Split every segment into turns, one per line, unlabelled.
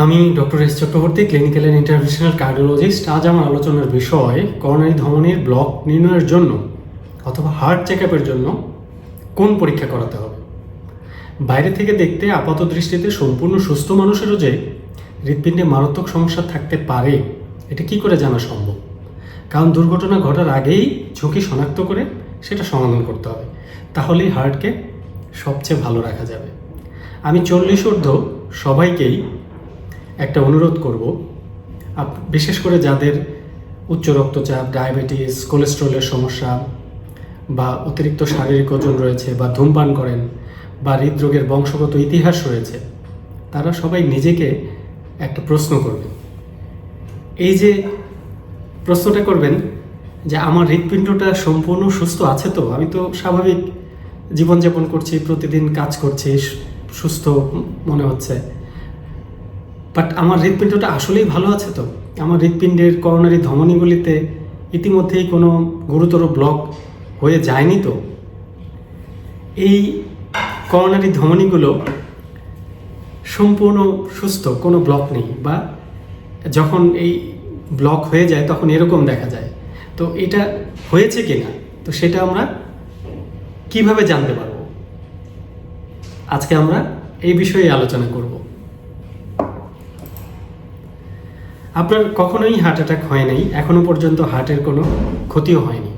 আমি doctor S Chakraborty, clinical and interventional cardiologist. আজ আমার আলোচনার বিষয় করোনারি ধমনির ব্লক নির্ণয়ের জন্য অথবা হার্ট চেক আপের জন্য কোন পরীক্ষা করাতে হবে। বাইরে থেকে দেখতে আপাত দৃষ্টিতে সম্পূর্ণ সুস্থ মানুষেরও যে হৃৎপিণ্ডে মারাত্মক সমস্যা থাকতে পারে, এটা কি করে জানা সম্ভব? কারণ দুর্ঘটনা ঘটার আগেই ঝুঁকি শনাক্ত করে সেটা সমাধান করতে হবে, তাহলেই হার্টকে সবচেয়ে ভালো রাখা যাবে। আমি 40 ঊর্ধ্ব সবাইকেই একটা অনুরোধ করব, বিশেষ করে যাদের উচ্চ রক্তচাপ, ডায়াবেটিস, কোলেস্ট্রলের সমস্যা বা অতিরিক্ত শারীরিক ওজন রয়েছে বা ধূমপান করেন বা হৃদরোগের বংশগত ইতিহাস রয়েছে, তারা সবাই নিজেকে একটা প্রশ্ন করবেন। এই যে প্রশ্নটা করবেন যে আমার হৃৎপিণ্ডটা সম্পূর্ণ সুস্থ আছে তো, আমি তো স্বাভাবিক জীবনযাপন করছি, প্রতিদিন কাজ করছি, সুস্থ মনে হচ্ছে, বাট আমার হৃৎপিণ্ডটা আসলেই ভালো আছে তো? আমার হৃৎপিণ্ডের করোনারি ধমনীগুলিতে ইতিমধ্যেই কোনো গুরুতর ব্লক হয়ে যায়নি তো? এই করোনারি ধমনীগুলো সম্পূর্ণ সুস্থ, কোনো ব্লক নেই, বা যখন এই ব্লক হয়ে যায় তখন এরকম দেখা যায়। তো এটা হয়েছে কিনা, তো সেটা আমরা কিভাবে জানতে পারবো? আজকে আমরা এই বিষয়ে আলোচনা করব। আপনার কখনোই হার্ট অ্যাটাক হয় নাই, এখনো পর্যন্ত হার্টের কোনো ক্ষতিও হয়নি।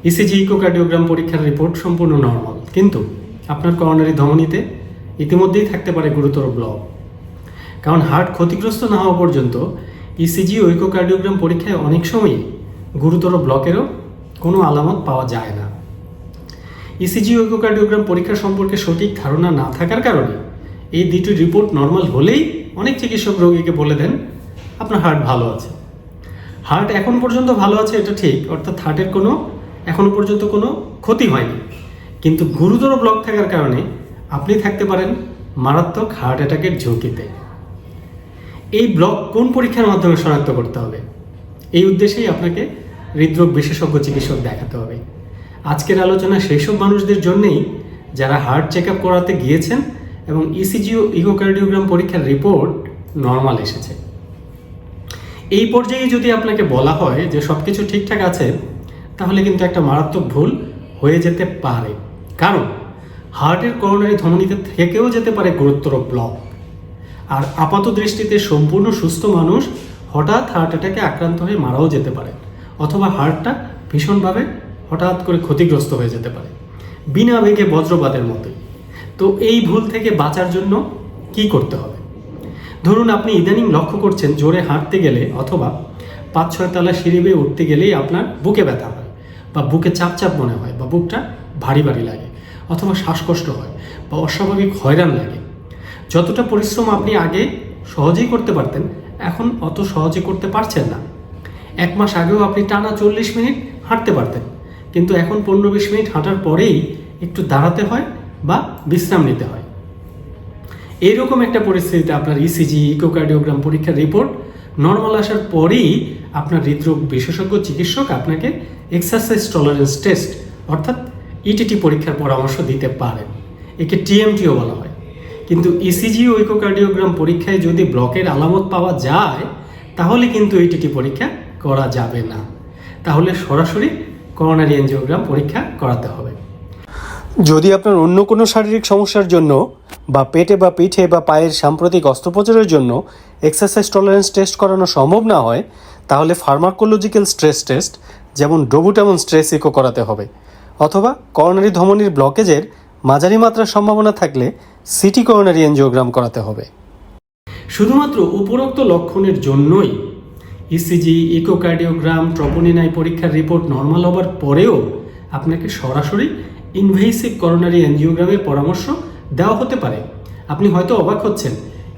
ইসিজি ইকোকার্ডিওগ্রাম পরীক্ষার রিপোর্ট সম্পূর্ণ নর্মাল, কিন্তু আপনার করোনারি ধমনীতে ইতিমধ্যেই থাকতে পারে গুরুতর ব্লক। কারণ হার্ট ক্ষতিগ্রস্ত না হওয়া পর্যন্ত ইসিজি ও ইকোকার্ডিওগ্রাম পরীক্ষায় অনেক সময়ই গুরুতর ব্লকেরও কোনো আলামত পাওয়া যায় না। ইসিজি ও ইকোকার্ডিওগ্রাম পরীক্ষা সম্পর্কে সঠিক ধারণা না থাকার কারণে এই দুটি রিপোর্ট নর্মাল হলেই অনেক চিকিৎসক রোগীকে বলে দেন আপনার হার্ট ভালো আছে। হার্ট এখন পর্যন্ত ভালো আছে, এটা ঠিক, অর্থাৎ হার্টের কোনো এখনো পর্যন্ত কোনো ক্ষতি হয়নি, কিন্তু গুরুতর ব্লক থাকার কারণে আপনি থাকতে পারেন মারাত্মক হার্ট অ্যাটাকের ঝুঁকিতে। এই ব্লক কোন পরীক্ষার মাধ্যমে শনাক্ত করতে হবে, এই উদ্দেশ্যেই আপনাকে হৃদরোগ বিশেষজ্ঞ চিকিৎসক দেখাতে হবে। আজকের আলোচনা সেই সব মানুষদের জন্যেই যারা হার্ট চেক আপ করাতে গিয়েছেন এবং ইসিজি ও ইকোকার্ডিওগ্রাম পরীক্ষার রিপোর্ট নর্মাল এসেছে। এই পর্যায়ে যদি আপনাকে বলা হয় যে সব কিছু ঠিকঠাক আছে, তাহলে কিন্তু একটা মারাত্মক ভুল হয়ে যেতে পারে। কারণ হার্টের করোনারি ধমনীতে থেকেও যেতে পারে গুরুতর ব্লক। আর আপাত দৃষ্টিতে সম্পূর্ণ সুস্থ মানুষ হঠাৎ হার্ট অ্যাটাকে আক্রান্ত হয়ে মারাও যেতে পারে, অথবা হার্টটা ভীষণভাবে হঠাৎ করে ক্ষতিগ্রস্ত হয়ে যেতে পারে, বিনা বেগে বজ্রপাতের মতোই। তো এই ভুল থেকে বাঁচার জন্য কি করতে হবে? ধরুন আপনি ইদানিং লক্ষ্য করছেন জোরে হাঁটতে গেলে অথবা 5-6 তলা সিঁড়ি বেয়ে উঠতে গেলেই আপনার বুকে ব্যথা হয়, বা বুকে চাপ চাপ মনে হয়, বা বুকটা ভারী ভারী লাগে, অথবা শ্বাসকষ্ট হয়, বা অস্বাভাবিক হয়রান লাগে। যতটা পরিশ্রম আপনি আগে সহজেই করতে পারতেন, এখন অত সহজে করতে পারছেন না। 1 মাস আগেও আপনি টানা 40 মিনিট হাঁটতে পারতেন, কিন্তু এখন 15-20 মিনিট হাঁটার পরেই একটু দাঁড়াতে হয় বা বিশ্রাম নিতে হয়। এইরকম একটা পরিস্থিতিতে আপনার ইসিজি ইকোকার্ডিওগ্রাম পরীক্ষার রিপোর্ট নর্মাল আসার পরেই আপনার হৃদরোগ বিশেষজ্ঞ চিকিৎসক আপনাকে এক্সারসাইজ টলারেন্স টেস্ট অর্থাৎ ইটিটি পরীক্ষার পরামর্শ দিতে পারেন। একে টিএমটিও বলা হয়। কিন্তু ইসিজি ও ইকোকার্ডিওগ্রাম পরীক্ষায় যদি ব্লকের আলামত পাওয়া যায়, তাহলে কিন্তু ইটিটি পরীক্ষা করা যাবে না, তাহলে সরাসরি করোনারি এনজিওগ্রাম পরীক্ষা করাতে হবে।
যদি আপনার অন্য কোনো শারীরিক সমস্যার জন্য বা পেটে বা পিঠে বা পায়ের সাম্প্রতিক অস্ত্রোপচারের জন্য এক্সারসাইজ টলারেন্স টেস্ট করানো সম্ভব না হয়, তাহলে ফার্মাকোলজিক্যাল স্ট্রেস টেস্ট যেমন ডোবুটামন স্ট্রেস ইকো করাতে হবে, অথবা করোনারি ধমনির ব্লকেজের মাঝারি মাত্রার সম্ভাবনা থাকলে সিটি করোনারি এনজিওগ্রাম করাতে হবে।
শুধুমাত্র উপরোক্ত লক্ষণের জন্যই ইসিজি ইকোকার্ডিওগ্রাম ট্রপোনিন আই পরীক্ষার রিপোর্ট নর্মাল হবার পরেও আপনাকে সরাসরি ইনভেসিভ করোনারি এনজিওগ্রামের পরামর্শ দেওয়া হতে পারে। আপনি হয়তো অবাক হচ্ছেন,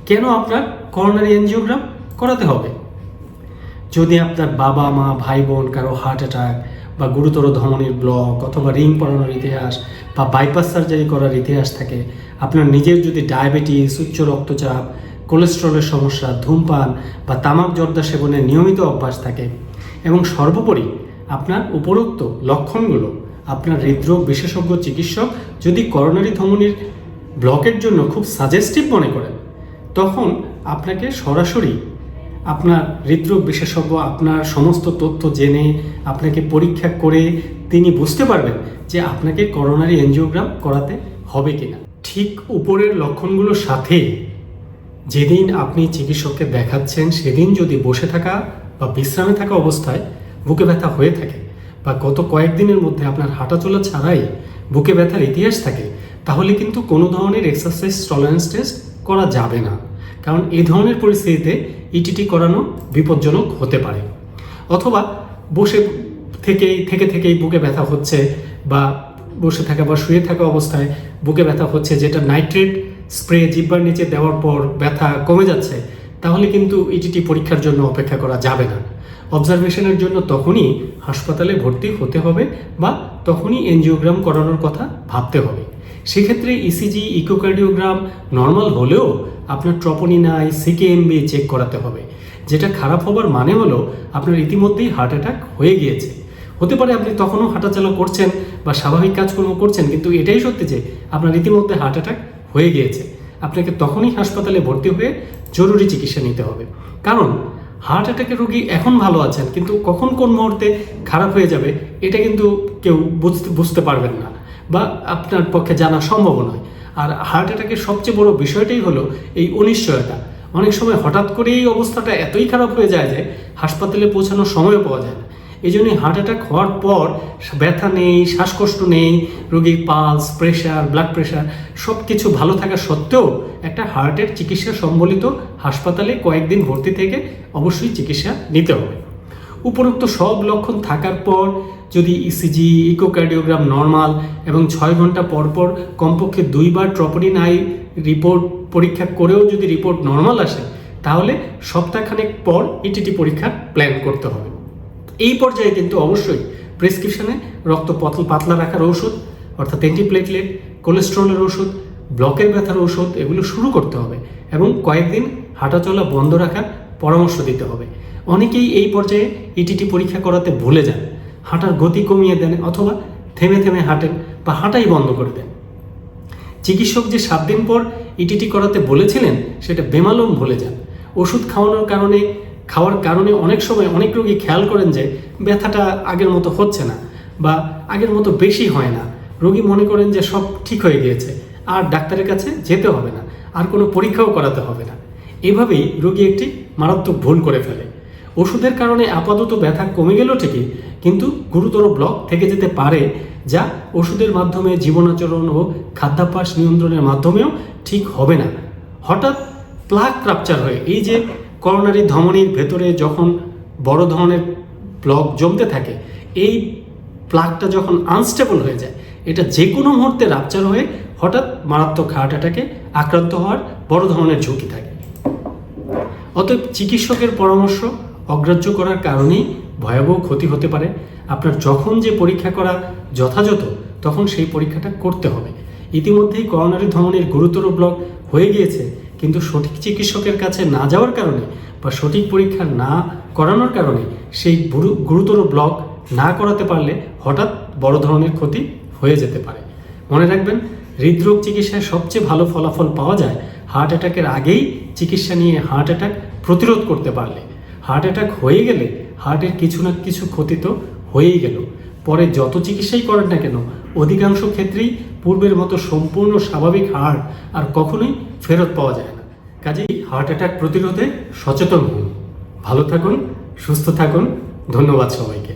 কেন আপনার করোনারি এনজিওগ্রাম করাতে হবে? যদি আপনার বাবা মা ভাই বোন কারো হার্ট অ্যাটাক বা গুরুতর ধমনির ব্লক অথবা রিং পরানোর ইতিহাস বা বাইপাস সার্জারি করার ইতিহাস থাকে, আপনার নিজের যদি ডায়াবেটিস, উচ্চ রক্তচাপ, কোলেস্ট্রলের সমস্যা, ধূমপান বা তামাক জর্দা সেবনের নিয়মিত অভ্যাস থাকে, এবং সর্বোপরি আপনার উপরোক্ত লক্ষণগুলো আপনার হৃদরোগ বিশেষজ্ঞ চিকিৎসক যদি করোনারি ধমনির ব্লকের জন্য খুব সাজেস্টিভ মনে করেন, তখন আপনাকে সরাসরি আপনার হৃদরোগ বিশেষজ্ঞ আপনার সমস্ত তথ্য জেনে আপনাকে পরীক্ষা করে তিনি বুঝতে পারবেন যে আপনাকে করোনারি এনজিওগ্রাম করাতে হবে কিনা। ঠিক উপরের লক্ষণগুলোর সাথে যেদিন আপনি চিকিৎসককে দেখাচ্ছেন সেদিন যদি বসে থাকা বা বিশ্রামে থাকা অবস্থায় বুকে ব্যথা হয়ে থাকে বা গত কয়েকদিনের মধ্যে আপনার হাঁটাচলা ছাড়াই বুকে ব্যথার ইতিহাস থাকে, তাহলে কিন্তু কোনো ধরনের এক্সারসাইজ টলারেন্স টেস্ট করা যাবে না, কারণ এই ধরনের পরিস্থিতিতে ইটিটি করানো বিপজ্জনক হতে পারে। অথবা বসে থেকেই বুকে ব্যথা হচ্ছে বা বসে থাকা বা শুয়ে থাকা অবস্থায় বুকে ব্যথা হচ্ছে, যেটা নাইট্রেট স্প্রে জিহ্বার নিচে দেওয়ার পর ব্যথা কমে যাচ্ছে, তাহলে কিন্তু ইটিটি পরীক্ষার জন্য অপেক্ষা করা যাবে না। অবজারভেশনের জন্য তখনই হাসপাতালে ভর্তি হতে হবে বা তখনই এনজিওগ্রাম করানোর কথা ভাবতে হবে। সেক্ষেত্রে ইসিজি ইকোকার্ডিওগ্রাম নর্মাল হলেও আপনার ট্রপোনিন আই সিকেএমবি চেক করাতে হবে, যেটা খারাপ হবার মানে হলো আপনার ইতিমধ্যেই হার্ট অ্যাটাক হয়ে গিয়েছে। হতে পারে আপনি তখনও হাঁটাচলা করছেন বা স্বাভাবিক কাজকর্ম করছেন, কিন্তু এটাই সত্যি যে আপনার ইতিমধ্যে হার্ট অ্যাটাক হয়ে গিয়েছে। আপনাকে তখনই হাসপাতালে ভর্তি হয়ে জরুরি চিকিৎসা নিতে হবে, কারণ হার্ট অ্যাটাকের রোগী এখন ভালো আছেন, কিন্তু কখন কোন মুহূর্তে খারাপ হয়ে যাবে এটা কিন্তু কেউ বুঝতে পারবেন না বা আপনার পক্ষে জানা সম্ভব নয়। আর হার্ট অ্যাটাকের সবচেয়ে বড় বিষয়টাই হলো এই অনিশ্চয়তা। অনেক সময় হঠাৎ করেই এই অবস্থাটা এতই খারাপ হয়ে যায় যে হাসপাতালে পৌঁছানোর সময়ও পাওয়া যায় না। এই জন্যই হার্ট অ্যাটাক হওয়ার পর ব্যথা নেই, শ্বাসকষ্ট নেই, রোগীর পালস, প্রেশার, ব্লাড প্রেশার সব কিছু ভালো থাকা সত্ত্বেও একটা হার্টের চিকিৎসা সম্বলিত হাসপাতালে কয়েকদিন ভর্তি থেকে অবশ্যই চিকিৎসা নিতে হবে। উপরোক্ত সব লক্ষণ থাকার পর যদি ইসিজি ইকোকার্ডিওগ্রাম নর্মাল এবং 6 ঘন্টা পর পর কমপক্ষে 2 বার ট্রপোনিন আই রিপোর্ট পরীক্ষা করেও যদি রিপোর্ট নর্মাল আসে, তাহলে সপ্তাহখানেক পর ইটিটি পরীক্ষার প্ল্যান করতে হবে। এই পর্যায়ে কিন্তু অবশ্যই প্রেসক্রিপশনে রক্ত পাতলা রাখার ঔষধ অর্থাৎ অ্যান্টিপ্লেটলেট, কোলেস্ট্রলের ওষুধ, ব্লকের ব্যথার ঔষধ এগুলো শুরু করতে হবে এবং কয়েকদিন হাঁটাচলা বন্ধ রাখার পরামর্শ দিতে হবে। অনেকেই এই পর্যায়ে ইটিটি পরীক্ষা করাতে ভুলে যান, হাঁটার গতি কমিয়ে দেন অথবা থেমে থেমে হাঁটেন বা হাঁটাই বন্ধ করে দেন। চিকিৎসক যে 7 দিন পর ইটিটি করাতে বলেছিলেন সেটা বেমালুম ভুলে যান। ওষুধ খাওয়ার কারণে অনেক সময় অনেক রোগী খেয়াল করেন যে ব্যথাটা আগের মতো হচ্ছে না বা আগের মতো বেশি হয় না। রোগী মনে করেন যে সব ঠিক হয়ে গিয়েছে, আর ডাক্তারের কাছে যেতে হবে না, আর কোনো পরীক্ষাও করাতে হবে না। এভাবেই রোগী একটি মারাত্মক ভুল করে ফেলে। ওষুধের কারণে আপাতত ব্যথা কমে গেল ঠিকই, কিন্তু গুরুতর ব্লক থেকে যেতে পারে, যা ওষুধের মাধ্যমে জীবনাচরণ ও খাদ্যাভ্যাস নিয়ন্ত্রণের মাধ্যমেও ঠিক হবে না। হঠাৎ প্লাক রাপচার হয়ে, এই যে করোনারি ধমনির ভেতরে যখন বড় ধরনের ব্লক জমতে থাকে, এই প্লাকটা যখন আনস্টেবল হয়ে যায়, এটা যে কোনো মুহূর্তে রাপচার হয়ে হঠাৎ মারাত্মক হার্ট অ্যাটাকে আক্রান্ত হওয়ার বড় ধরনের ঝুঁকি থাকে। অতএব চিকিৎসকের পরামর্শ অগ্রাহ্য করার কারণেই ভয়াবহ ক্ষতি হতে পারে। আপনার যখন যে পরীক্ষা করা যথাযথ তখন সেই পরীক্ষাটা করতে হবে। ইতিমধ্যেই করোনারি ধমনির গুরুতর ব্লক হয়ে গিয়েছে, কিন্তু সঠিক চিকিৎসকের কাছে না যাওয়ার কারণে বা সঠিক পরীক্ষা না করানোর কারণে সেই গুরুতর ব্লক না করাতে পারলে হঠাৎ বড় ধরনের ক্ষতি হয়ে যেতে পারে। মনে রাখবেন, হৃদরোগ চিকিৎসায় সবচেয়ে ভালো ফলাফল পাওয়া যায় হার্ট অ্যাটাকের আগেই চিকিৎসা নিয়ে হার্ট অ্যাটাক প্রতিরোধ করতে পারলে। হার্ট অ্যাটাক হয়ে গেলে হার্টের কিছু না কিছু ক্ষতি তো হয়েই গেল, পরে যত চিকিৎসাই করেন না কেন অধিকাংশ ক্ষেত্রেই পূর্বের মতো সম্পূর্ণ স্বাভাবিক হার্ট আর কখনোই ফেরত পাওয়া যায় না। কাজেই হার্ট অ্যাটাক প্রতিরোধে সচেতন হন। ভালো থাকুন, সুস্থ থাকুন। ধন্যবাদ সবাইকে।